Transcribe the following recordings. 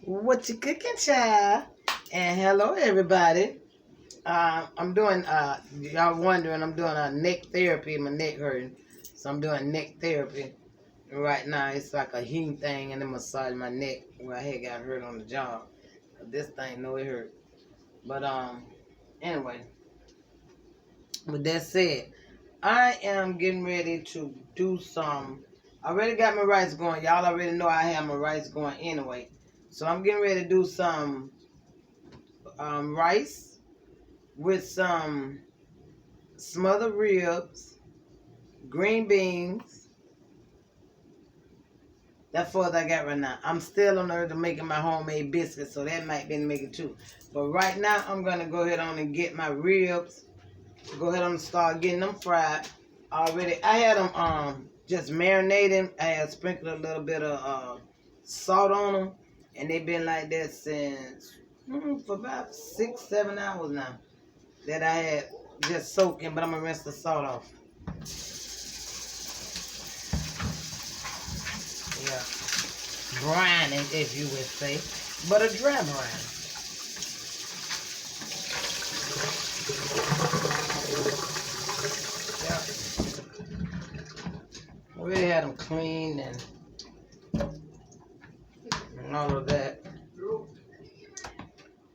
What you cooking, child? And hello, everybody. I'm doing, y'all wondering, I'm doing a neck therapy. My neck hurting. So I'm doing neck therapy. Right now, it's like a heating thing and then massage my neck where I had got hurt on the job. But this thing, no, it hurt. But, anyway, with that said, I am getting ready to do some. I already got my rice going. Y'all already know I have my rice going anyway. So I'm getting ready to do some rice with some smothered ribs, green beans. That's what I got right now. I'm still on the earth of making my homemade biscuits, so that might be making too. But right now, I'm going to go ahead on and get my ribs. Go ahead and start getting them fried. Already, I had them just marinating. I had sprinkled a little bit of salt on them, and they've been like that since for about 6-7 hours now. That I had just soaking, but I'm gonna rinse the salt off. Yeah, brining, if you would say, but a dry brine. Yeah, I already had them cleaned and all of that.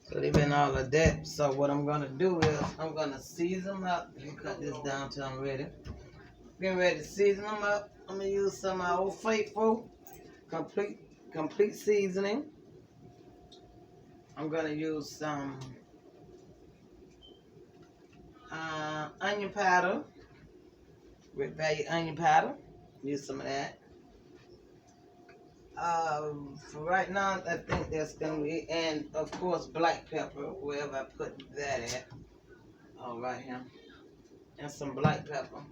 So they've been all of that. So what I'm gonna do is I'm gonna season them up. Let me cut this down till I'm ready. Getting ready to season them up. I'm gonna use some of my Old Faithful complete seasoning. I'm gonna use some onion powder, Red Value onion powder. Use some of that. For right now, I think that's gonna be, and of course black pepper, wherever I put that at. Oh, right here, and some black pepper,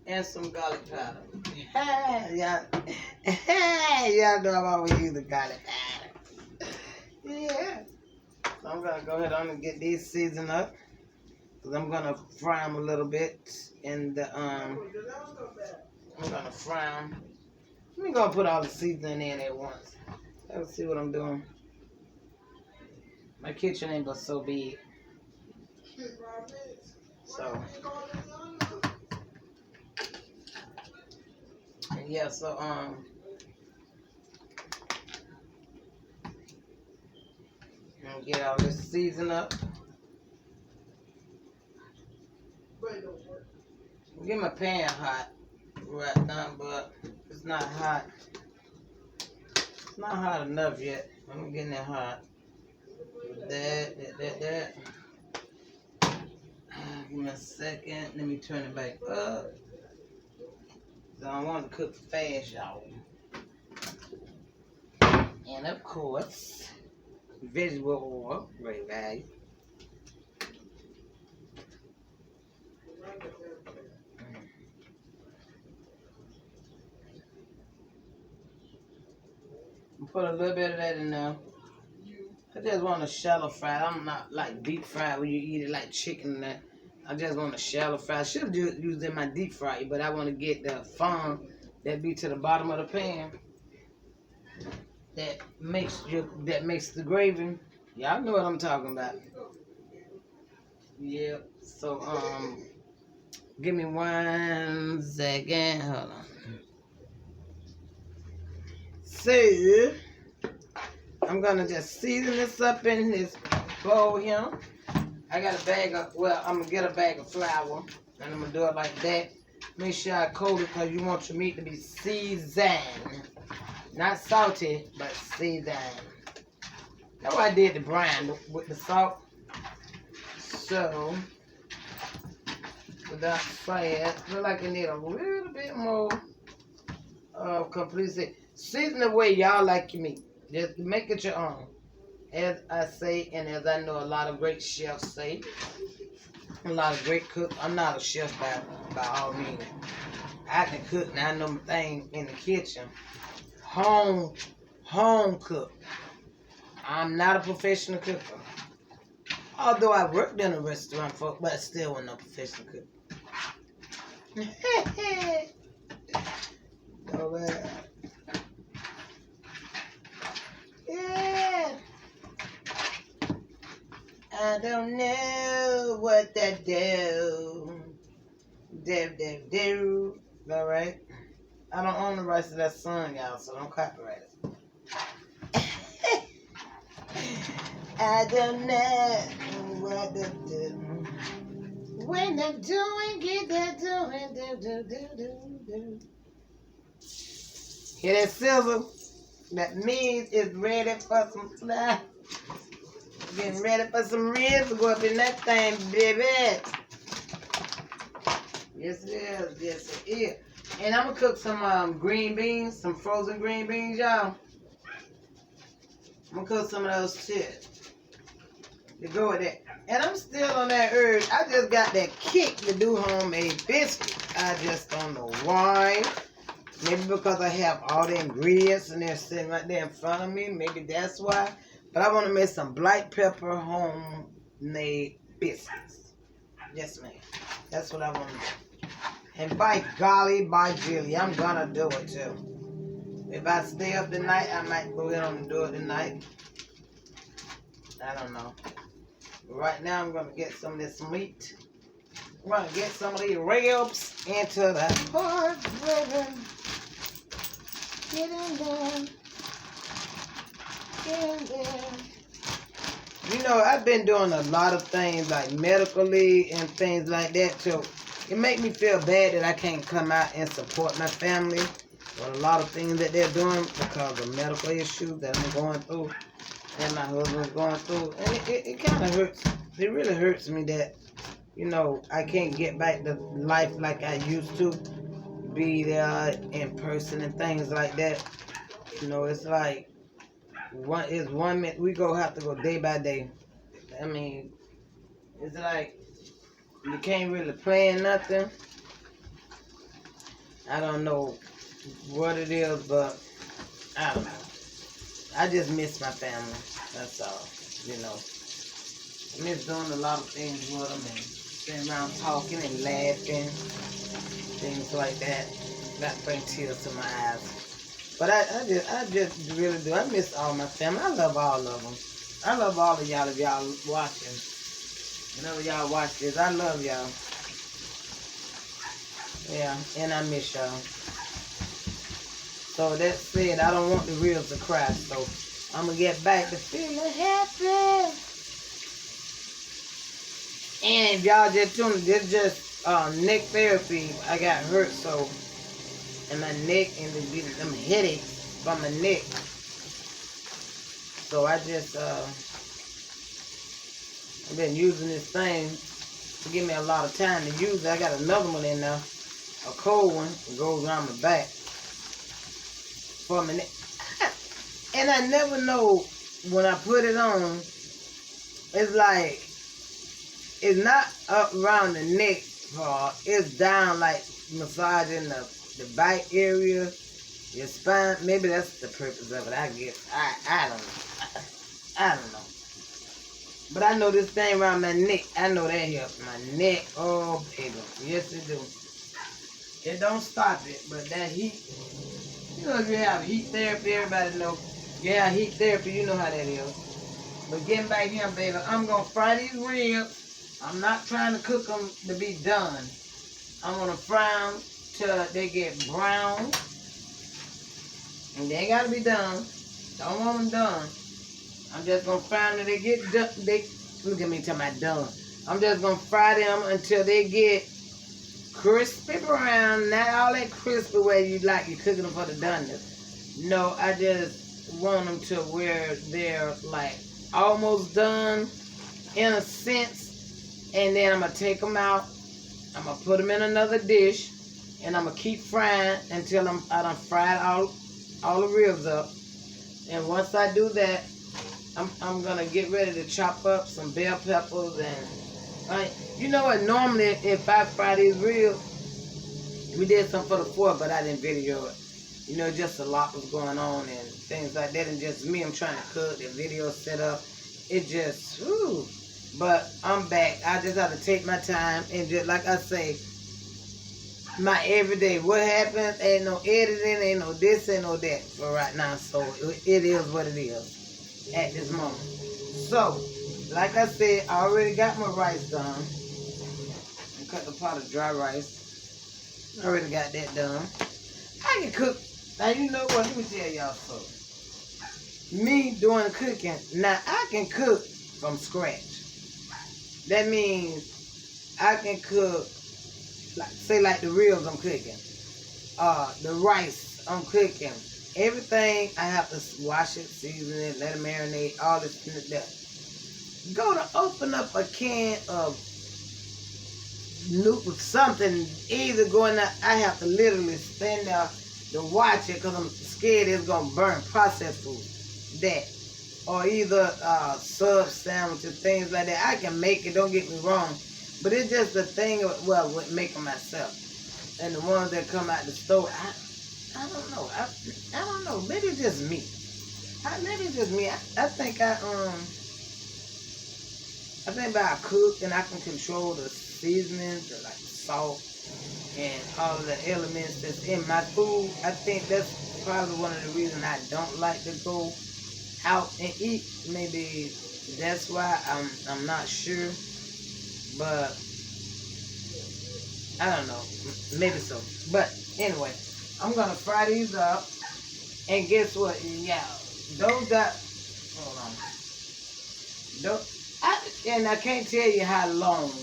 and some garlic powder. Y'all know I'm always using garlic powder. Yeah. So I'm gonna go ahead on and get these seasoned up, cause I'm gonna fry them a little bit in the I'm gonna fry them. Let me go put all the seasoning in at once. Let's see what I'm doing. My kitchen ain't but so big. So, yeah, so, I'm get all this season up. Get my pan hot right now, but it's not hot. It's not hot enough yet. I'm getting it hot. That. Give me a second. Let me turn it back up. So I want to cook fast, y'all. And of course, vegetable oil, Red Value. Put a little bit of that in there. I just want a shallow fry. I'm not like deep fry when you eat it like chicken and that. I just want a shallow fry. I should have used in my deep fry, but I want to get the fond that be to the bottom of the pan. That makes the gravy. Y'all know what I'm talking about. Yep. So give me 1 second. Hold on. So I'm gonna just season this up in this bowl here. I got a bag of, I'm gonna get a bag of flour and I'm gonna do it like that. Make sure I coat it because you want your meat to be seasoned. Not salty, but seasoned. That's why I did the brine with the salt. So, with that said, look like I need a little bit more complete season the way y'all like your meat. Just make it your own. As I say, and as I know a lot of great chefs say, a lot of great cooks. I'm not a chef by all means. I can cook and I know my thing in the kitchen. Home cook. I'm not a professional cooker. Although I worked in a restaurant, but still wasn't no professional cook. All right. I don't know what that do. Do. All right. I don't own the rights to that song, y'all, so don't copyright it. I don't know what to do. When they're doing it, they're doing do. Hear that sizzle? That means it's ready for some fly. Getting ready for some ribs to go up in that thing, baby. Yes, it is. Yes, it is. And I'm going to cook some green beans, some frozen green beans, y'all. I'm going to cook some of those too. To go with that. And I'm still on that urge. I just got that kick to do homemade biscuits. I just don't know why. Maybe because I have all the ingredients and they're sitting right there in front of me. Maybe that's why. But I want to make some black pepper homemade biscuits. Yes, ma'am. That's what I want to do. And by golly, by Jilly, I'm going to do it too. If I stay up tonight, I might go ahead and do it tonight. I don't know. But right now, I'm going to get some of this meat. I'm going to get some of these ribs into the pork rib. Get in there. Get in there. You know, I've been doing a lot of things like medically and things like that too. It makes me feel bad that I can't come out and support my family with a lot of things that they're doing because of medical issues that I'm going through and my husband's going through. And it kind of hurts. It really hurts me that, you know, I can't get back to life like I used to. Be there in person and things like that. You know, it's like it's 1 minute we have to go day by day. I mean, it's like you can't really plan nothing. I don't know what it is, but I don't know. I just miss my family. That's all. You know, I miss doing a lot of things with them and sitting around talking and laughing. Things like that. That bring tears to my eyes. But I just really do. I miss all my family. I love all of them. I love all of y'all if y'all watching. Whenever y'all watch this, I love y'all. Yeah, and I miss y'all. So that said, I don't want the reels to cry. So I'm going to get back to feeling happy. And if y'all just tuned in, this just neck therapy. I got hurt so in my neck and them headaches from my neck. So I just I've been using this thing to give me a lot of time to use it. I got another one in there, a cold one that goes around my back for my neck. And I never know when I put it on. It's like it's not up around the neck. It's down like massaging the back area, your spine. Maybe that's the purpose of it. I guess I don't know. I don't know. But I know this thing around my neck. I know that helps my neck. Oh baby, yes it do. It don't stop it, but that heat. You know if you have heat therapy, everybody know. Yeah, heat therapy. You know how that is. But getting back here, baby, I'm gonna fry these ribs. I'm not trying to cook them to be done. I'm going to fry them till they get brown. And they ain't got to be done. Don't want them done. I'm just going to fry them till they get done. Look at me till my done. I'm just going to fry them until they get crispy brown. Not all that crispy where you like you're cooking them for the doneness. No, I just want them to where they're like almost done in a sense. And then I'm going to take them out. I'm going to put them in another dish. And I'm going to keep frying until I done fried all the ribs up. And once I do that, I'm going to get ready to chop up some bell peppers. And you know what? Normally, if I fry these ribs, we did some for the 4th, but I didn't video it. You know, just a lot was going on and things like that. And just me, I'm trying to cook, the video set up. It just, whew. But I'm back. I just have to take my time and just like I say, my everyday. What happens? Ain't no editing, ain't no this, ain't no that for right now. So it is what it is at this moment. So like I said, I already got my rice done. I cut the pot of dry rice. I already got that done. I can cook. Now, you know what? Let me tell y'all something. Me doing cooking, now I can cook from scratch. That means I can cook, like say like the ribs I'm cooking, the rice I'm cooking, everything I have to wash it, season it, let it marinate, all this and that. Go to open up a can of something, either going out, I have to literally stand there to watch it because I'm scared it's gonna burn processed food. That. Or either sub sandwiches, things like that. I can make it, don't get me wrong. But it's just the thing of, well, with making myself. And the ones that come out the store, I don't know. I don't know. Maybe it's just me. Maybe it's just me. I think I cook and I can control the seasonings, like salt and all of the elements that's in my food. I think that's probably one of the reasons I don't like to go out and eat. Maybe that's why. I'm not sure, but I don't know. Maybe so. But anyway, I'm gonna fry these up, and guess what? Yeah, those got. Hold on. And I can't tell you how long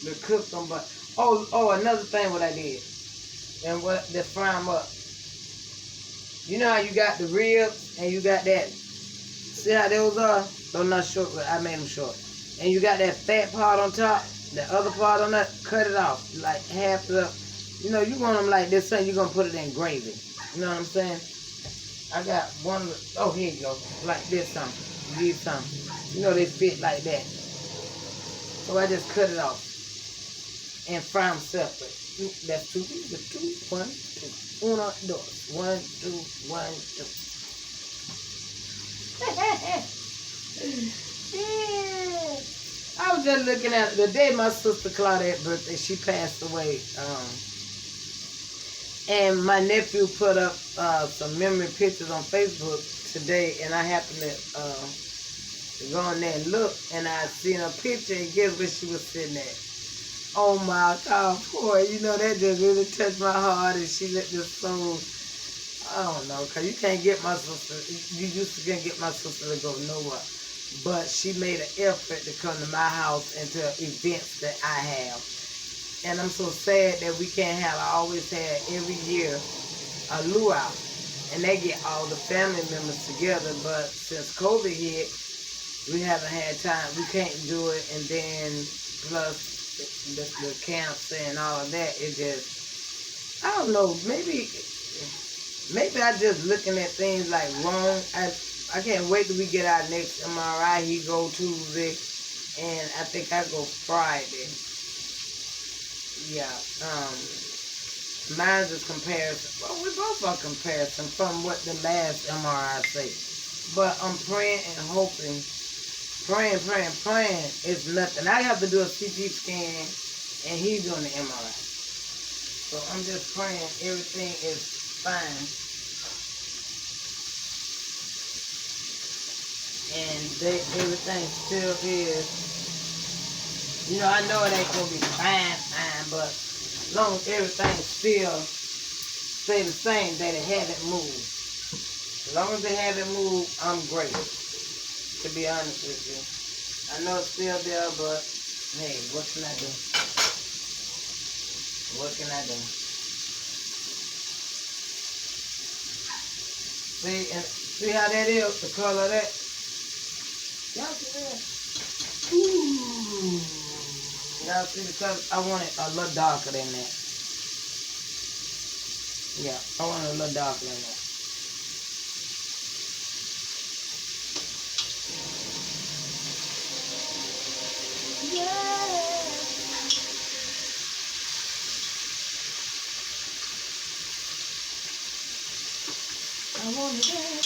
to cook them, but another thing what I did, and what to fry them up. You know how you got the ribs and you got that. See how those are? They're not short, but I made them short. And you got that fat part on top, the other part on that, cut it off. Like half the, you know, you want them like this, so you're going to put it in gravy. You know what I'm saying? I got one, here you go. Like this something, these something. You know, they fit like that. So I just cut it off and fry them separate. That's two, one, two. Uno, dos. 1, 2, 1, 2. I was just looking at the day my sister Claudette's birthday. She passed away, and my nephew put up some memory pictures on Facebook today, and I happened to go on there and look, and I seen a picture, and guess where she was sitting at? Oh my God, boy, you know that just really touched my heart, and she let this song. I don't know, because you can't get my sister, you used to can't get my sister to go nowhere. But she made an effort to come to my house and to events that I have. And I'm so sad that we can't have, I always had every year a luau. And they get all the family members together. But since COVID hit, we haven't had time, we can't do it. And then plus the camps and all of that, it just, I don't know, maybe I just looking at things like wrong. I can't wait till we get our next MRI. He go Tuesday, and I think I go Friday. Yeah. Mine's is comparison. Well, we both are comparison from what the last MRI say. But I'm praying and hoping, praying. It's nothing. I have to do a CT scan, and he's doing the MRI. So I'm just praying everything is fine, and everything still is, you know, I know it ain't gonna be fine, but as long as everything still stay the same, that it haven't moved. As long as it haven't moved, I'm great, to be honest with you. I know it's still there, but hey, what can I do? What can I do? See how that is, the color of that? Y'all see that? Ooh. Y'all see the color? I want it a little darker than that. Yeah, I want it a little darker than that. Yeah. I want it back.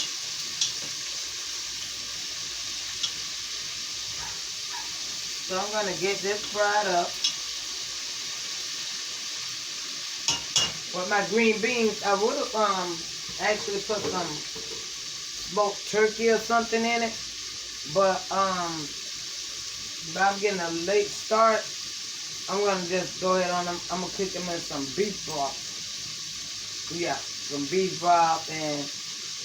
So I'm going to get this fried up. With my green beans, I would have actually put some smoked turkey or something in it. But But I'm getting a late start. I'm gonna just go ahead on them. I'm gonna cook them in some beef broth. Yeah, some beef broth and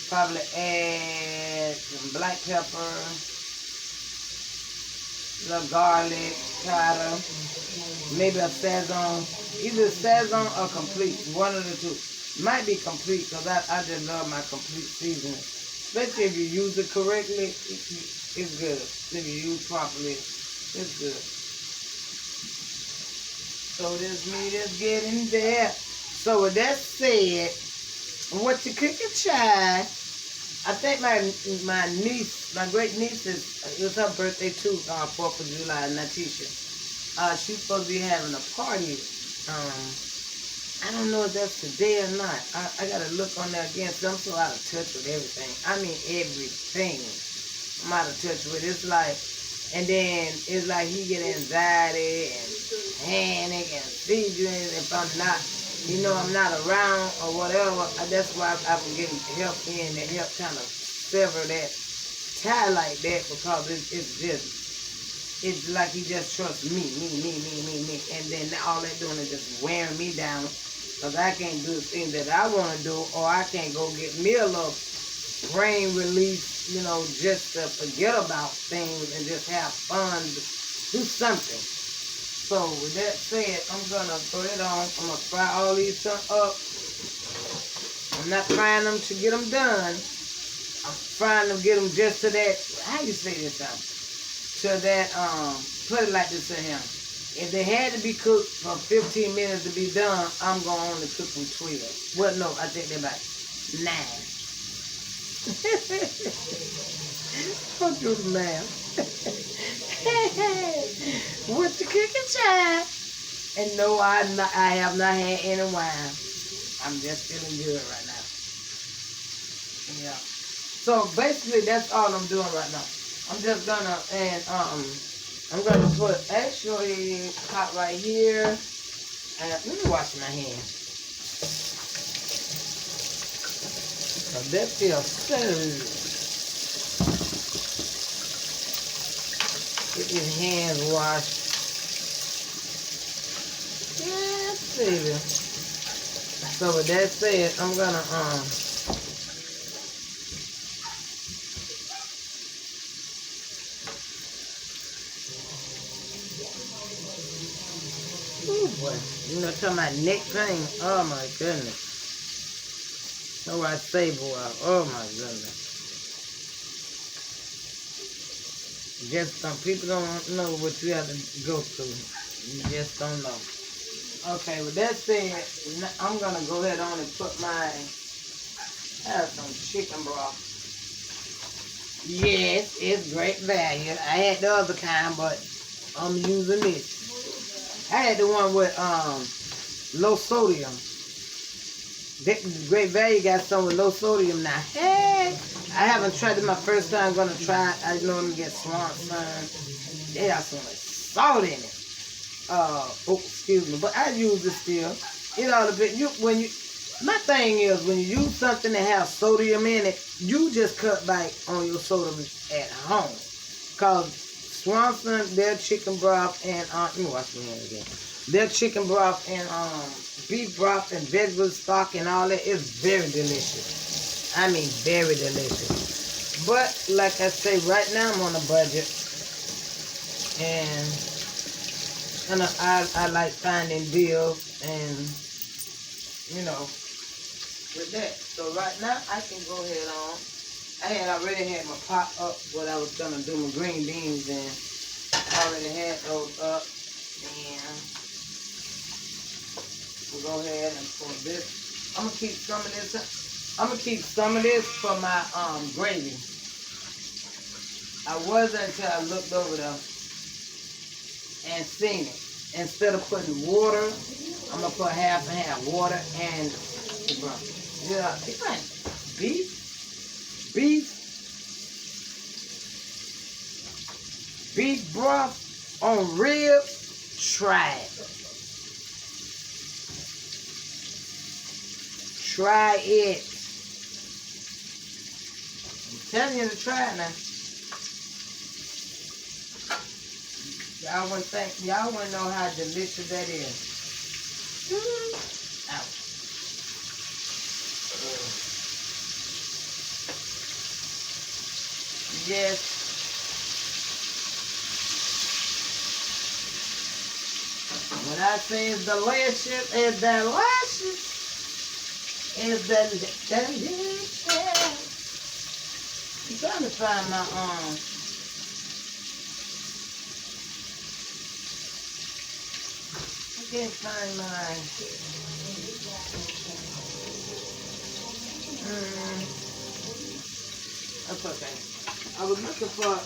probably add some black pepper, little garlic, powder, maybe a Sazon, either Sazon or complete, one of the two. Might be complete because I just love my complete seasoning. Especially if you use it correctly, it's good. If you use properly, it's good. So this meat is getting there. So with that said, what you cooking, child? I think my niece, my great niece, it was her birthday too, 4th of July, Natisha. She's supposed to be having a party. I don't know if that's today or not. I gotta look on there again, so I'm so out of touch with everything. I mean everything. I'm out of touch with. It's like, and then it's like he get anxiety and panic and seizures if I'm not, I'm not around or whatever. That's why I've been getting help in to help kind of sever that tie like that, because it's like he just trusts me. And then all they're doing is just wearing me down, because I can't do the things that I want to do, or I can't go get me a little brain release, just to forget about things and just have fun, do something. So with that said, I'm going to put it on. I'm going to fry all these up. I'm not frying them to get them done. I'm frying them, get them just to that, how you say this out? To that, put it like this in here. If they had to be cooked for 15 minutes to be done, I'm going to only cook them 12. Well, no, I think they're about 9. Don't do the math. What you cooking, child? And no, I have not had any wine. I'm just feeling good right now. Yeah. So basically, that's all I'm doing right now. I'm just gonna, and I'm gonna put actually pot right here. And let me wash my hands. So that feels so. Get your hands washed. Yes, baby. So with that said, I'm gonna oh boy, talking about neck pain. Oh my goodness. So I say, boy, oh my goodness. Just some people don't know what you have to go through. You just don't know. Okay, with that said, I'm gonna go ahead on and put I have some chicken broth. Yes, it's great value. I had the other kind, but I'm using this. I had the one with low sodium. Great value got some with low sodium now. Hey, I haven't tried it my first time. I'm gonna try it. I know I'm gonna get Swanson. They got so much salt in it. Oh, excuse me, but I use it still. It all depends. My thing is, when you use something that has sodium in it, you just cut back on your sodium at home. Cause Swanson, their chicken broth and let me wash my hands again. Their chicken broth and beef broth and vegetable stock and all that is very delicious. I mean, very delicious. But like I say, right now I'm on a budget, and I like finding deals and with that. So right now I can go ahead on. I already had my pot up what I was gonna do my green beans in. I already had those up, and we'll go ahead and pour this. I'm gonna keep some of this. I'm gonna keep some of this for my gravy. I wasn't until I looked over there and seen it. Instead of putting water, I'm gonna put half and half, water and broth. Yeah, it's like beef broth on ribs. Try it. Try it. I'm telling you to try it now. Y'all wouldn't know how delicious that is. Ouch. Yes. When I say it's delicious, it's delicious. It's delicious. I'm trying to find my I can't find mine. That's okay. I was looking for,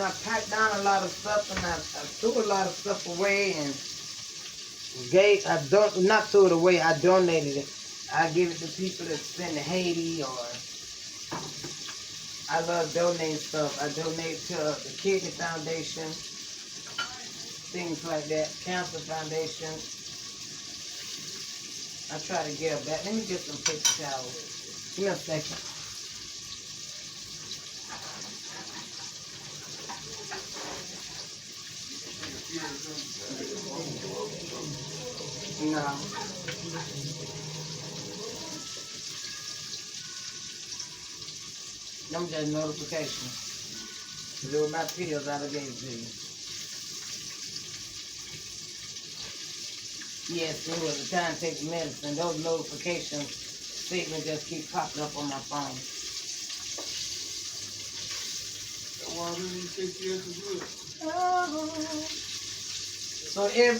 I packed down a lot of stuff and I threw a lot of stuff away and not threw it away, I donated it. I give it to people that send to Haiti or I love donating stuff. I donate to the Kidney Foundation, things like that, Cancer Foundation. I try to get back. Let me get some paper towels. Give me a second. No. Them just notifications. There were my pills I gave to you. Yes, it was the time to take the medicine. Those notifications statement just keep popping up on my phone.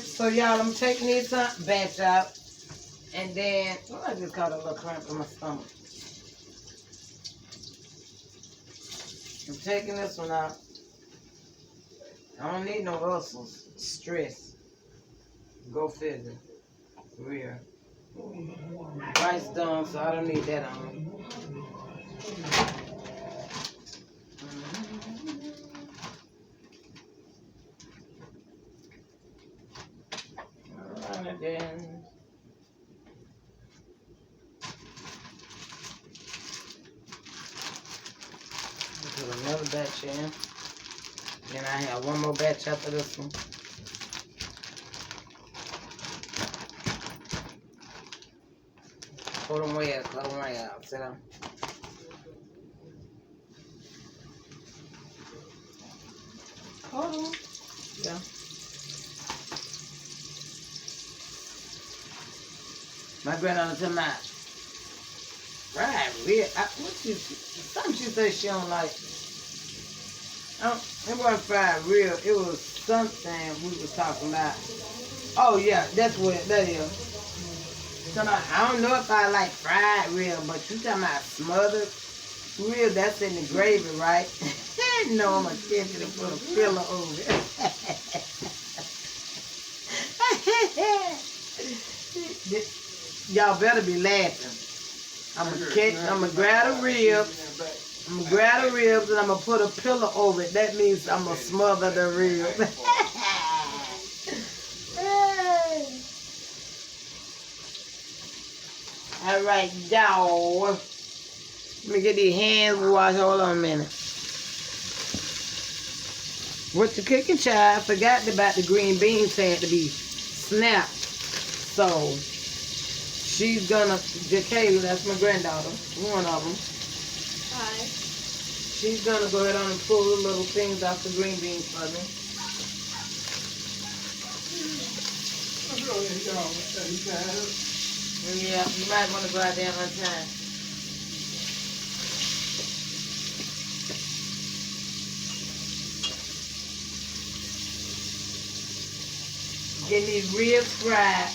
So y'all, I'm taking these batch out, and then I just got a little cramp in my stomach. I'm taking this one out. I don't need no ulcers. Stress. Go figure. Real. Rice done, so I don't need that on. Alright then. Put another batch in. Then I have one more batch after this one. Cut them way out, sit down. Hold on. Yeah. My granddaughter told me, right, weird. Something she said she don't like. It wasn't fried real. It was something we was talking about. Oh yeah, that's what that is. I don't know if I like fried real, but you talking about smothered real, that's in the gravy, right? No, I'm going to catch it and put a pillow over it. Y'all better be laughing. I'm going to grab the ribs. I'm going to grab the ribs and I'm going to put a pillow over it. That means I'm going to smother the ribs. All right, y'all. Let me get these hands washed. Hold on a minute. With the cooking child, I forgot about the green beans had to be snapped. So, she's gonna, Jacayla, that's my granddaughter, one of them. Hi. She's gonna go ahead on and pull the little things off the green beans for me. Yeah, you might want to go out there on time. Getting these ribs fried.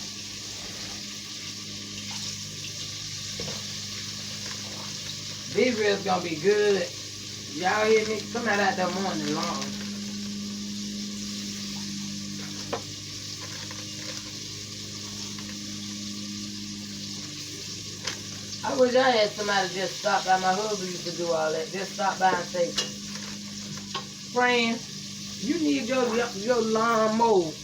These ribs gonna be good. Y'all hear me? Come out that morning long. I wish I had somebody just stop by. My husband used to do all that. Just stop by and say, friend, you need your lawn mowed.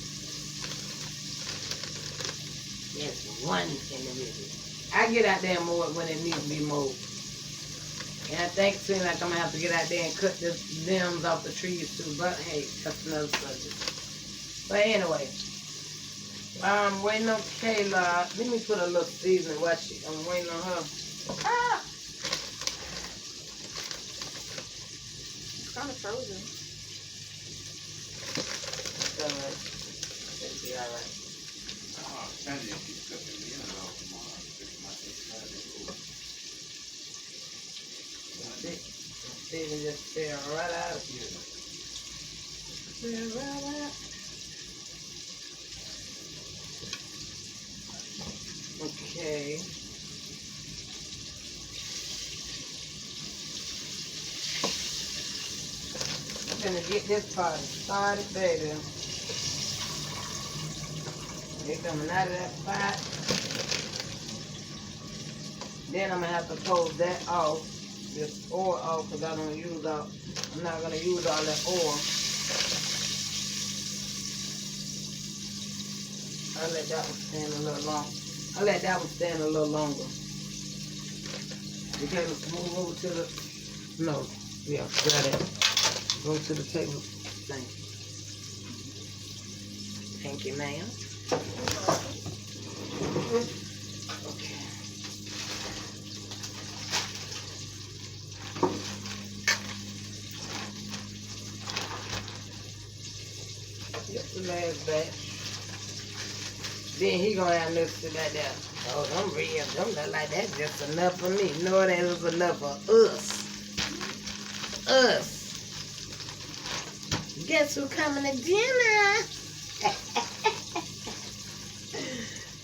Yes, one individual. I get out there and mow it when it needs to be mowed. And I think it seems like I'm gonna have to get out there and cut the limbs off the trees too. But hey, that's another subject. But anyway, I'm waiting on Kayla. Let me put a little seasoning. I'm waiting on her. Ah! It's kind of frozen. It's alright. It'll be alright. Sandy keeps cooking me in all tomorrow. Season just fell right out. Fell right out. Okay. I'm gonna get this part started, baby. They're coming out of that pot. Then I'm gonna have to pull that off, this oil off, because I'm not gonna use all that oil. I'll let that one stand a little long. I'll let that one stand a little longer. Okay, let's move over to the, no, yeah, got it. Go to the table. Thank you. Thank you, ma'am. Okay. Just the last batch. Then he gonna have this to that there. Oh, them real, them look like that's just enough for me. No, that was enough for us. Us. Guess who coming to dinner?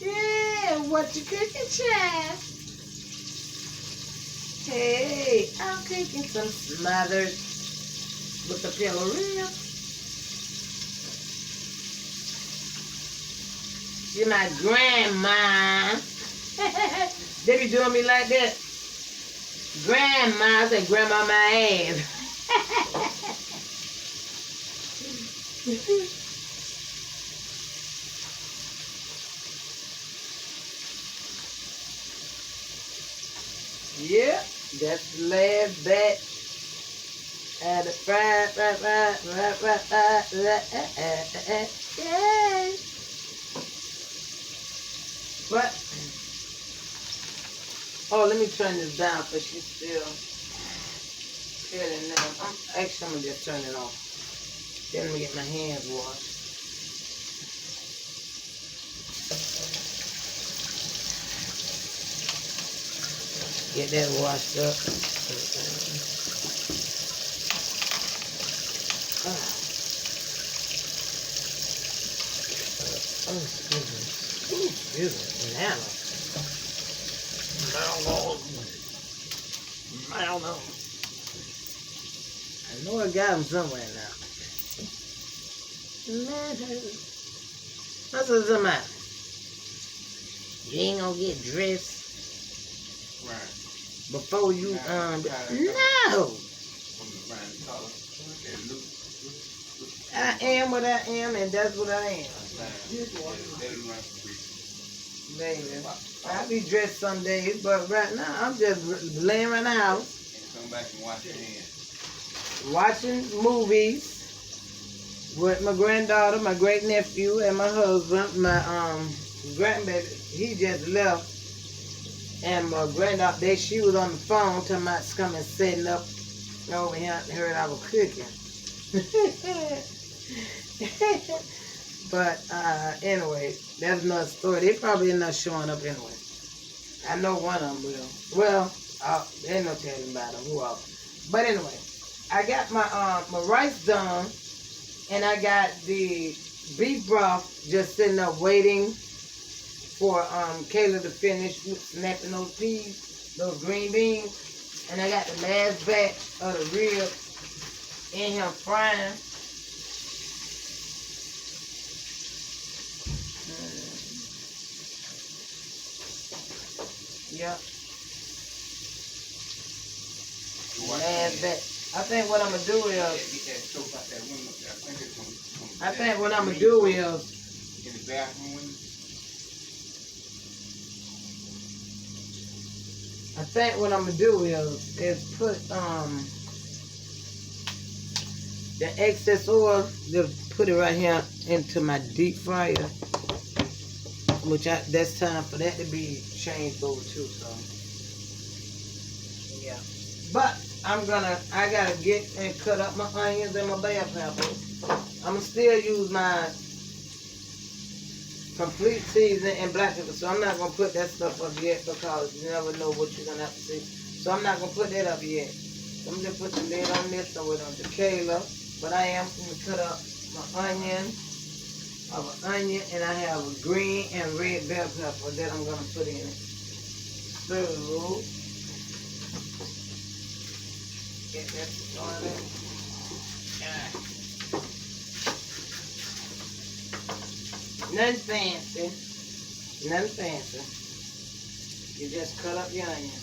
Yeah, what you cooking, child? Hey, I'm cooking some smothered with the pillow rib. You're my grandma. They be doing me like that. Grandma, I say grandma my ass. Yeah, that's the last batch. Add it right. Yeah. But, oh, let me turn this down because she's still in there. Actually, I'm going to just turn it off. Then let me get my hands washed. Get that washed up. Excuse me. Excuse me. Banana. I don't know. I know I got them somewhere now. What's the matter? You ain't gonna get dressed before you no. I am what I am, and that's what I am. Baby, I be dressed some days, but right now I'm just laying around the house. Come back and wash your hands. Watching movies with my granddaughter, my great nephew, and my husband. My grandbaby, he just left, and my granddaughter, she was on the phone talking about coming setting up over here and heard I was cooking. But anyway, that's another story. They probably not showing up anyway. I know one of them will. Well, there ain't no telling about them. Who else? But anyway, I got my rice done, and I got the beef broth just sitting up waiting for Kayla to finish snapping those peas, those green beans, and I got the last batch of the ribs in here frying. Yep. Last batch. I think what I'm gonna do is. I think what I'm gonna do is. In the bathroom. I think what I'm gonna do is put the excess oil, just put it right here into my deep fryer, that's time for that to be changed over too. So yeah, but I gotta get and cut up my onions and my bell peppers. I'm gonna still use my complete seasoning and black pepper, so I'm not gonna put that stuff up yet because you never know what you're gonna have to see. So I'm not gonna put that up yet. I'm gonna put the lid on this so it don't decay. But I am gonna cut up my onion, and I have a green and red bell pepper that I'm gonna put in it. So get that started. Nothing fancy. Nothing fancy. You just cut up your onion.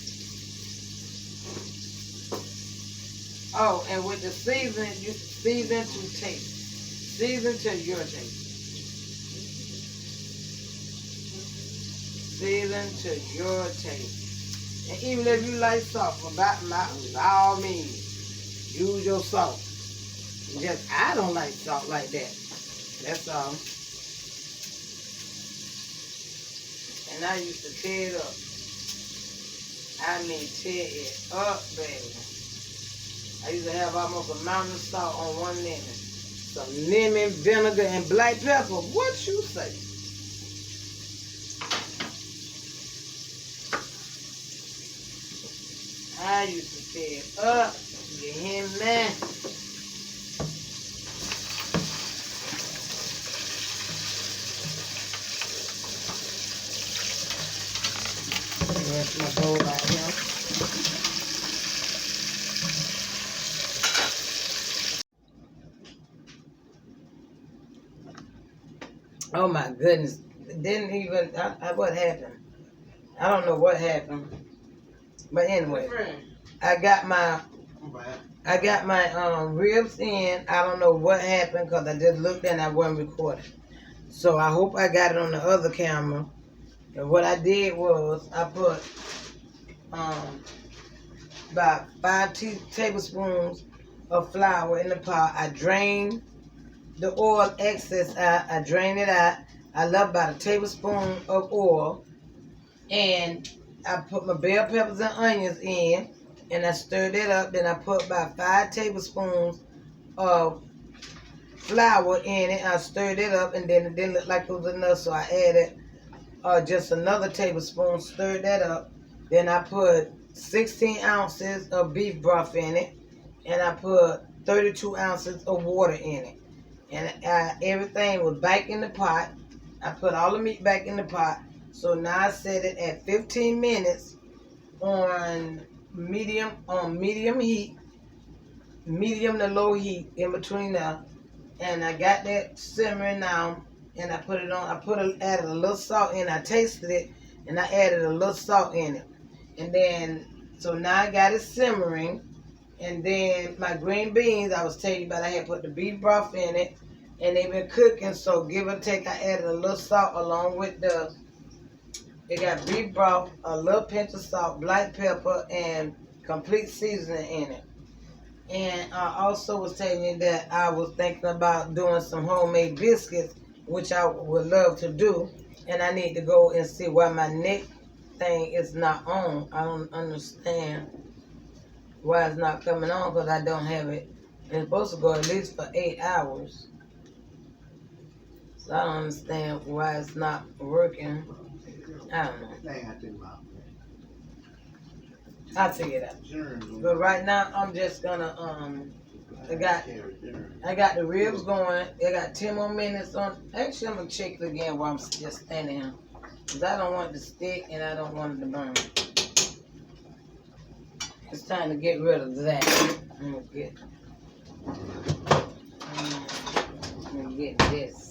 Oh, and with the seasoning, you season to taste. Season to your taste. Season to your taste. And even if you like salt, by all means, use your salt. Just I don't like salt like that. That's all. And I used to tear it up. I mean, tear it up, baby. I used to have almost a mountain of salt on one lemon. Some lemon, vinegar, and black pepper. What you say? I used to tear it up. You hear me? Rest my bowl out here. Oh my goodness. Didn't even, what happened? I don't know what happened. But anyway, I got my ribs in. I don't know what happened because I just looked and I wasn't recording. So I hope I got it on the other camera. And what I did was I put about 5 tablespoons of flour in the pot. I drained the oil excess out. I drained it out. I left about a tablespoon of oil. And I put my bell peppers and onions in. And I stirred it up. Then I put about 5 tablespoons of flour in it. I stirred it up. And then it didn't look like it was enough. So I added just another tablespoon. Stirred that up. Then I put 16 ounces of beef broth in it. And I put 32 ounces of water in it. And everything was back in the pot. I put all the meat back in the pot. So now I set it at 15 minutes on medium heat, medium to low heat in between there. And I got that simmering now. And I put it on. Added a little salt in. I tasted it, and I added a little salt in it. And then so now I got it simmering. And then my green beans, I was telling you about, I had put the beef broth in it. And they've been cooking, so give or take, I added a little salt along with it got beef broth, a little pinch of salt, black pepper, and complete seasoning in it. And I also was telling you that I was thinking about doing some homemade biscuits, which I would love to do. And I need to go and see why my neck thing is not on. I don't understand why it's not coming on because I don't have it. It's supposed to go at least for 8 hours. So I don't understand why it's not working. I don't know. I'll figure it out. But right now I'm just gonna I got the ribs going. I got 10 more minutes on. Actually I'm gonna check it again while I'm just standing here. Because I don't want it to stick and I don't want it to burn. It's time to get rid of that. I'm gonna get this.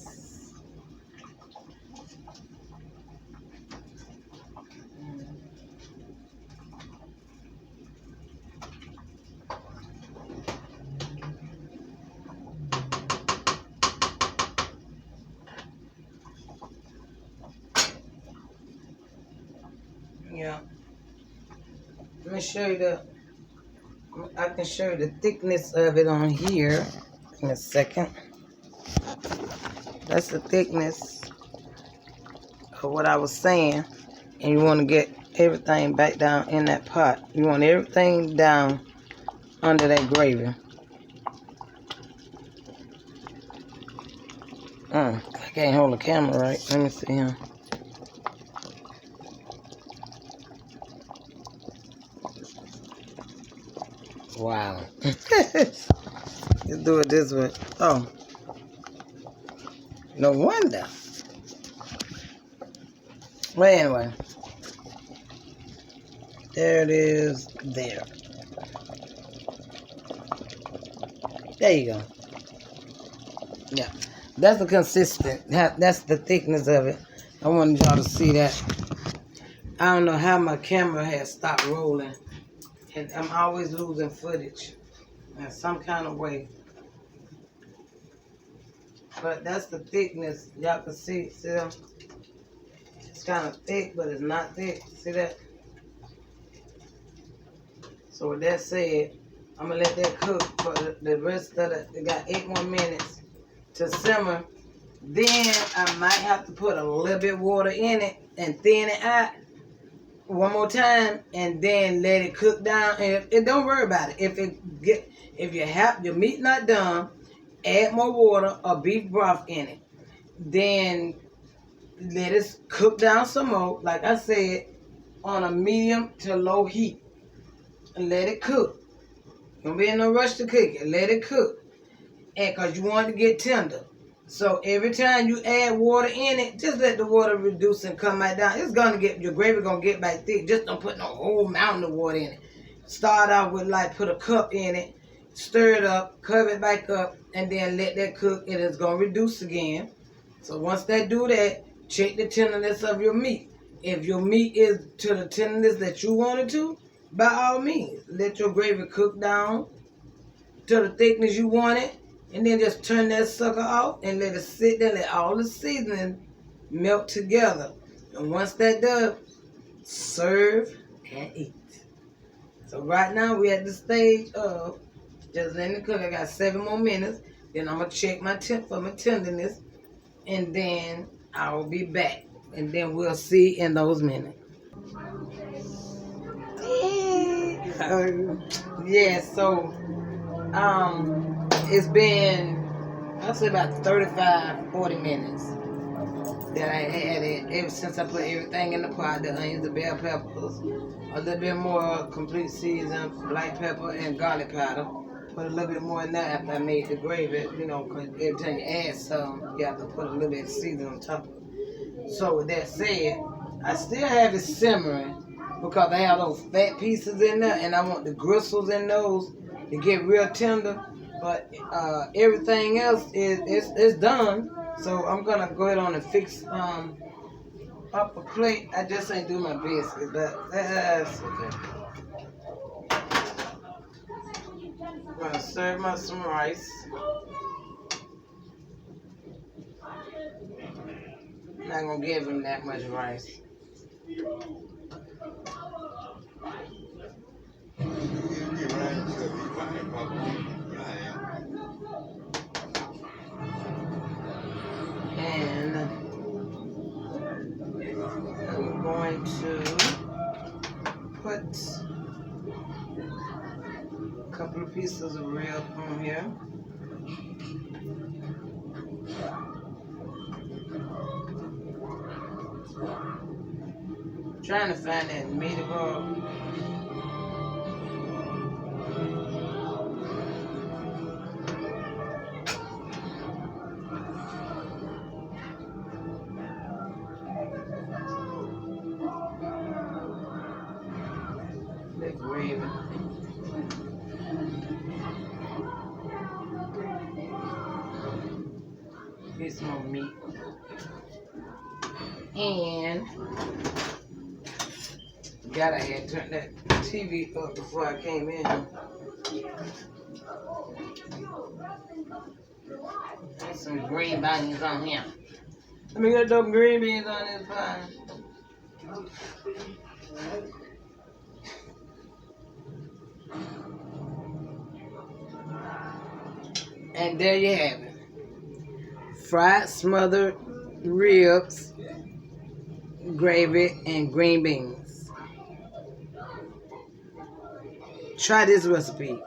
Yeah. me show you I can show you the thickness of it on here in a second. That's the thickness of what I was saying. And you want to get everything back down in that pot. You want everything down under that gravy. I can't hold the camera right. Let me see here. Wow. Let's do it this way. Oh. No wonder. Well, anyway. There it is. There. There you go. Yeah. That's the consistent. That's the thickness of it. I wanted y'all to see that. I don't know how my camera has stopped rolling. And I'm always losing footage in some kind of way. But that's the thickness. Y'all can see that? It's kind of thick, but it's not thick. See that? So with that said, I'm going to let that cook for the rest of it. It got 8 more minutes to simmer. Then I might have to put a little bit of water in it and thin it out one more time, and then let it cook down. And don't worry about it. If your meat not done, add more water or beef broth in it. Then let it cook down some more. Like I said, on a medium to low heat, and let it cook. Don't be in no rush to cook it. Let it cook, and cause you want it to get tender. So every time you add water in it, just let the water reduce and come back down. It's gonna get, your gravy gonna get back thick. Just don't put no whole mountain of water in it. Start out with put a cup in it, stir it up, cover it back up, and then let that cook. It is gonna reduce again. So once that do that, check the tenderness of your meat. If your meat is to the tenderness that you want it to, by all means, let your gravy cook down to the thickness you want it. And then just turn that sucker off and let it sit there, let all the seasoning melt together. And once that does, serve and eat. So right now we're at the stage of just letting it cook. I got 7 more minutes. Then I'm going to check my for my tenderness. And then I will be back. And then we'll see in those minutes. Yeah, so it's been, I'll say about 35, 40 minutes that I had it ever since I put everything in the pot, the onions, the bell peppers, a little bit more complete season, black pepper and garlic powder. Put a little bit more in there after I made the gravy, because every time you add some, you have to put a little bit of seasoning on top of it. So with that said, I still have it simmering because I have those fat pieces in there and I want the gristles in those to get real tender. But everything else is done. So I'm gonna go ahead on and fix up a plate. I just ain't do my biscuits, but that's okay. I'm gonna serve my some rice. I'm not gonna give him that much rice. And I'm going to put a couple of pieces of rib on here. Trying to find that meaty ball. The gravy. Get some more meat. And I had turned that TV up before I came in. And some green beans on here. Let me get those green beans on this pie. And there you have it. Fried smothered ribs, gravy, and green beans. Try this recipe.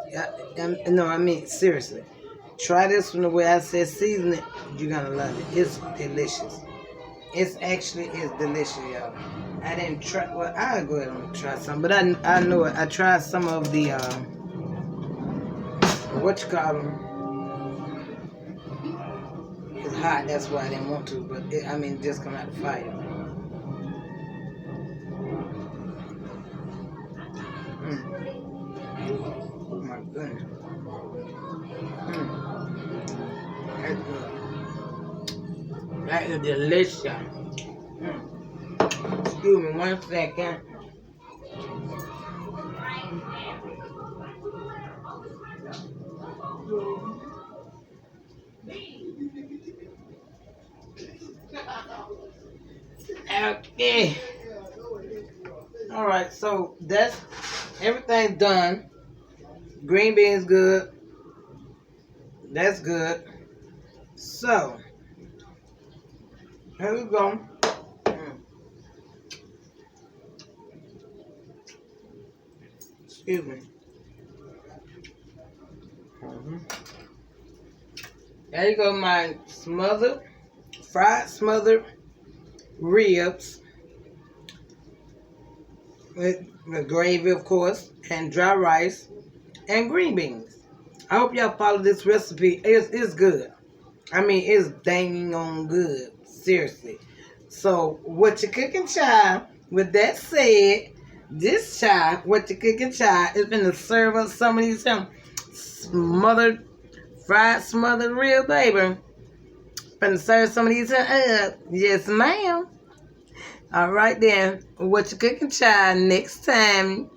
No, I mean, seriously. Try this one the way I said season it. You're going to love it. It's delicious. It's delicious, y'all. I didn't try, well, I'll go ahead and try some. But I know it. I tried some of the, what you call them? It's hot, that's why I didn't want to. But, it just come out the fire. Oh my goodness. That's good. That is delicious. Excuse me 1 second. Okay. All right, so that's everything's done. Green beans good. That's good. So here we go. Excuse me. There you go, my fried smothered ribs with the gravy, of course, and dry rice and green beans. I hope y'all follow this recipe. It's good. It's danging on good. Seriously. So, what you cooking, child? With that said, this child, what you cooking, child, is going to serve us some of these fried smothered rib, baby. Finna serve some of these up. Yes, ma'am. All right, then. What you cooking, child? Next time.